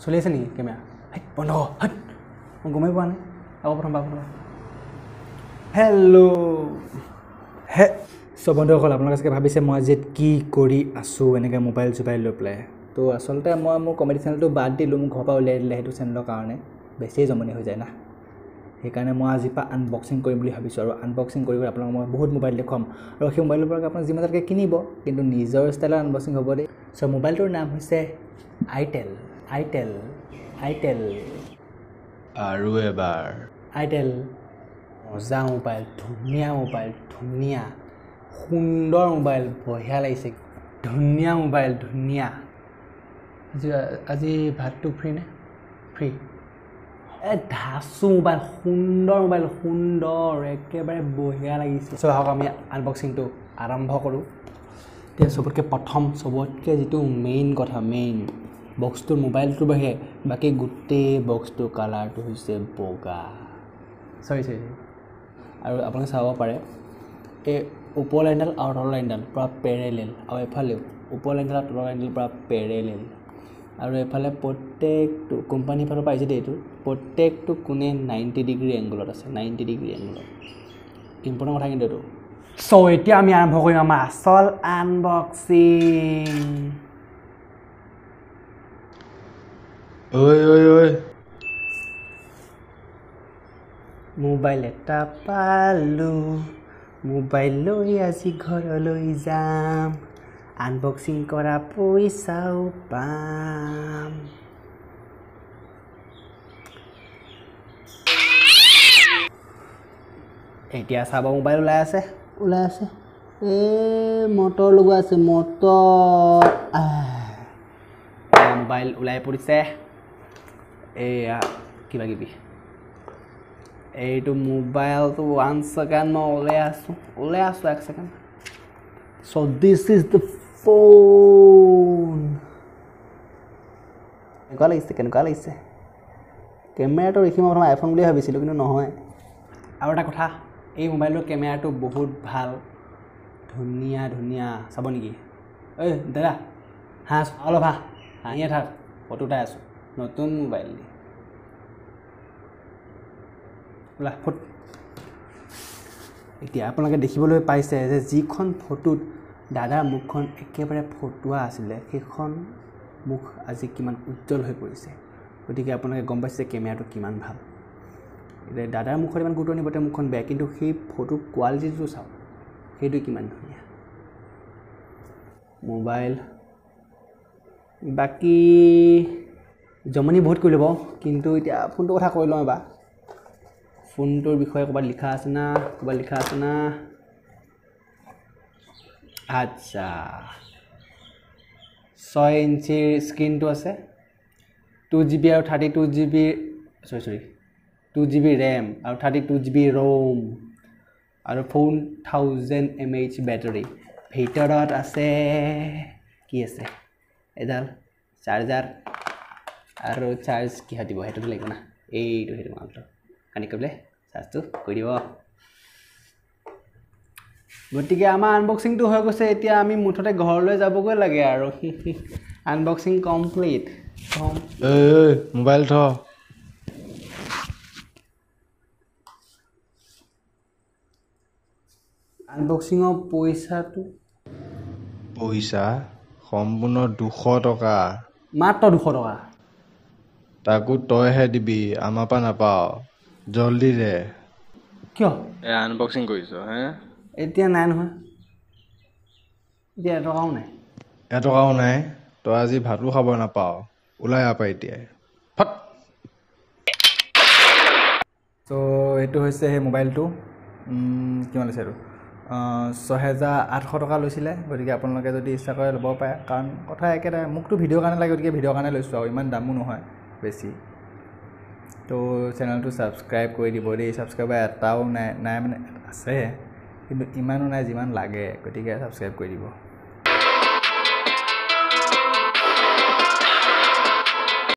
চলি আছে নেকি কেমেৰা বন্ধ হট মই গমেই পোৱা নাই আকৌ প্ৰথম হেল্ল' হে চ' বন্ধুসকল আপোনালোকে চাগে ভাবিছে মই আজি কি কৰি আছোঁ এনেকৈ মোবাইল চোবাইল লৈ পেলাই তো আচলতে মই মোৰ কমেডি চেনেলটো বাদ দিলোঁ মোৰ ঘৰৰ পৰা উলিয়াই দিলে সেইটো চেনেলৰ কাৰণে বেছিয়ে জমনি হৈ যায় না সেইকাৰণে মই আজিৰ পৰা আনবক্সিং কৰিম বুলি ভাবিছোঁ আৰু আনবক্সিং কৰি আপোনালোকক মই বহুত মোবাইল দেখুৱাম আৰু সেই মোবাইলৰ পৰা আপোনাক যিমান তাতকৈ কিনিব কিন্তু নিজৰ ষ্টাইলত আনবক্সিং হ'ব দেই চ' মোবাইলটোৰ নাম হৈছে আইটেল আৰু এবাৰ আইটেল মজা মোবাইল ধুনীয়া সুন্দৰ মোবাইল বঢ়িয়া লাগিছে ধুনীয়া মোবাইল ধুনীয়া আজি ভাতটো ফ্ৰী নে ফ্ৰী ধাচু মোবাইল সুন্দৰ একেবাৰে বঢ়িয়া লাগিছে চ' আহক আমি আনবক্সিংটো আৰম্ভ কৰোঁ এতিয়া চবতকৈ যিটো মেইন কথা বক্সটোৰ মোবাইলটোৰ বাহিৰে বাকী গোটেই বক্সটোৰ কালাৰটো হৈছে বগা চৰি আৰু আপোনালোকে চাব পাৰে এই ওপৰ লাইনডাল আৰু তলৰ লাইনডাল পূৰা পেৰেলেল আৰু এফালেও ওপৰ লাইনডাল আৰু তলৰ লাইনডাল পূৰা পেৰেলেল আৰু এফালে প্ৰত্যেকটো কোম্পানীৰ ফালৰ পৰা আহিছে দেই এইটো প্ৰত্যেকটো কোণে 90 ডিগ্ৰী এংগলত আছে 90 ডিগ্ৰী এংগলত ইম্পৰ্টেণ্ট কথা কিন্তু এইটো চ' এতিয়া আমি আৰম্ভ কৰিম আমাৰ আচল আনবক্সিং ঐ মোবাইল এটা পালোঁ মোবাইল লৈ আজি ঘৰলৈ যাম আনবক্সিং কৰা পইচাও পাম এতিয়া চাব মোবাইল ওলাই আছে মটৰ লগোৱা আছে মোবাইল ওলাই পৰিছে এয়া কিবা কিবি এইটো মোবাইলটো 1 ছেকেণ্ড মই ওলাই আছোঁ 1 second so' this is the phone কেনেকুৱা লাগিছে কেমেৰাটো দেখি মই প্ৰথমে আইফোন বুলি ভাবিছিলোঁ কিন্তু নহয় আৰু এটা কথা এই মোবাইলটোৰ কেমেৰাটো বহুত ভাল ধুনীয়া চাব নেকি ঐ দাদা অলপ হাঁহিয়ে থাক ফটো উঠাই আছোঁ নতুন মোবাইল এতিয়া আপোনালোকে দেখিবলৈ পাইছে যে যিখন ফটোত দাদাৰ মুখখন একেবাৰে ফটোৱা আছিলে সেইখন মুখ আজি কিমান উজ্জ্বল হৈ পৰিছে গতিকে আপোনালোকে গম পাইছে কেমেৰাটো কিমান ভাল এতিয়া দাদাৰ মুখত ইমান গুৰুত্ব নিব তেওঁ মুখখন বেয়া কিন্তু সেই ফটোৰ কোৱালিটিটো চাওক সেইটো কিমান ধুনীয়া মোবাইল বাকী জমনি বহুত কৰি ল'ব কিন্তু এতিয়া ফোনটোৰ কথা কৈ লওঁ এবাৰ ফোনটোৰ বিষয়ে ক'ৰবাত লিখা আছে না আচ্ছা 6 ইঞ্চিৰ স্ক্ৰীনটো আছে 2GB আৰু 32GB 2GB ৰেম আৰু 32GB ৰোম আৰু 4000 mAh বেটাৰী ভিতৰত আছে কি আছে এডাল চাৰ্জাৰ আৰু চাৰ্জ কি দিব সেইটোতো লাগিব না সেইটো মালটো কানি কৰিলে চাৰ্জটো কৰি দিব গতিকে আমাৰ আনবক্সিংটো হৈ গৈছে এতিয়া আমি মুঠতে ঘৰলৈ যাবগৈ লাগে আৰু আনবক্সিং কমপ্লিট মোবাইল থ আনবক্সিঙৰ পইচা সম্পূৰ্ণ 200 টকা মাত্ৰ 200 টকা তাকো তইহে দিবি আমাৰ পৰা নাপাওঁ জল্দি দে কিয় আনবক্সিং কৰিছ এতিয়া নাই নহয় এতিয়া এটকাও নাই তই আজি ভাতো খাব নাপাওঁ ওলাই আপা এতিয়াই চ' এইটো হৈছে সেই মোবাইলটো কিমান লৈছে এইটো 6800 টকা লৈছিলে গতিকে আপোনালোকে যদি ইচ্ছা কৰে ল'ব পাৰে কাৰণ কথা একেটাই মোকতো ভিডিঅ'ৰ কাৰণে লাগে গতিকে ভিডিঅ'ৰ কাৰণে লৈছোঁ আৰু ইমান দামো নহয় বেছি তো চেনেলটো ছাবস্ক্ৰাইব কৰি দিব দেই ছাবস্ক্ৰাইবাৰ এটাও নাই মানে আছে কিন্তু ইমানো নাই যিমান লাগে গতিকে ছাবস্ক্ৰাইব কৰি দিব